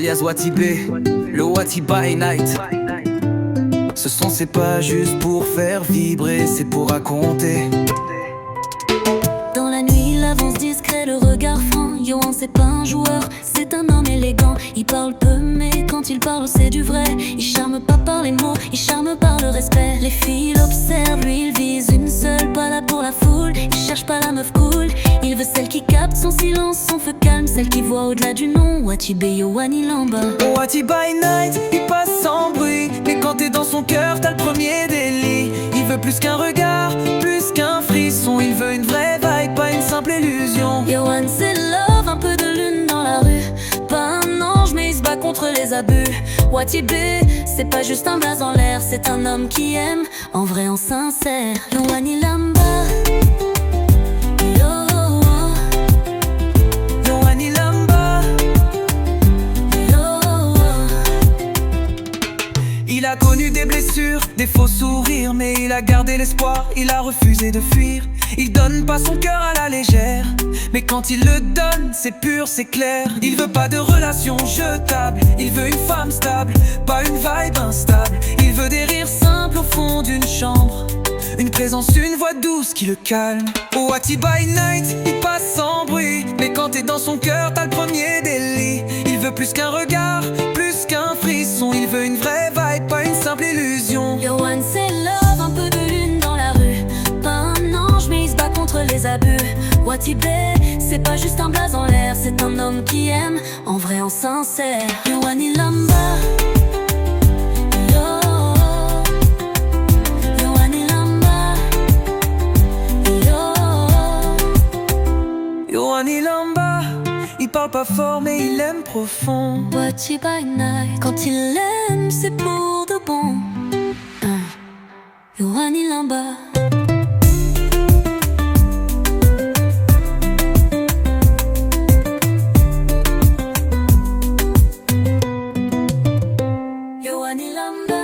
alias Watibé, le Wati by Night. Ce son c'est pas juste pour faire vibrer, c'est pour raconter. Dans la nuit, il avance discret, le regard franc. Yohan c'est pas un joueur, c'est un homme élégant. Il parle peu mais quand il parle c'est du vrai. Il charme pas par les mots, il charme par le respect. Les filles l'observent, lui il vise une seule. Pas là pour la foule, il cherche pas la meuf cool. Il veut celle qui capte son silence, son feu calme. Celle qui voit au-delà du nom. Watibé Yohan Ilamba. Wati by Night, il passe sans bruit. Mais quand t'es dans son cœur, t'as le premier délit. Il veut plus qu'un regard, plus qu'un frisson. Il veut une vraie vibe, pas une simple illusion. Yohan c'est love, un peu de lune dans la rue. Pas un ange mais il se bat contre les abus. Watibé, c'est pas juste un blaze en l'air. C'est un homme qui aime, en vrai en sincère. Yohan Ilamba. Yohan Ilamba. Il a connu des blessures, des faux sourires, mais il a gardé l'espoir, il a refusé de fuir. Il donne pas son cœur à la légère, mais quand il le donne, c'est pur, c'est clair. Il veut pas de relation jetable, il veut une femme stable, pas une vibe instable. Il veut des rires simples au fond d'une chambre, une présence, une voix douce qui le calme. Wati by Night, il passe sans bruit, mais quand t'es dans son cœur, t'as le premier délit. Il veut plus qu'un regard, plus qu'un frisson. Il veut une vraie vibe, pas une simple illusion. Yohan c'est love, un peu de lune dans la rue. Pas un ange mais il se bat contre les abus. Watibé, c'est pas juste un blaze en l'air. C'est un homme qui aime, en vrai en sincère. Yohan Ilamba. Yohan Ilamba. Yohan Ilamba, il parle pas fort mais il aime profond. Wati by Night, quand il aime c'est pour de bon. Yohan Ilamba. Yohan Ilamba.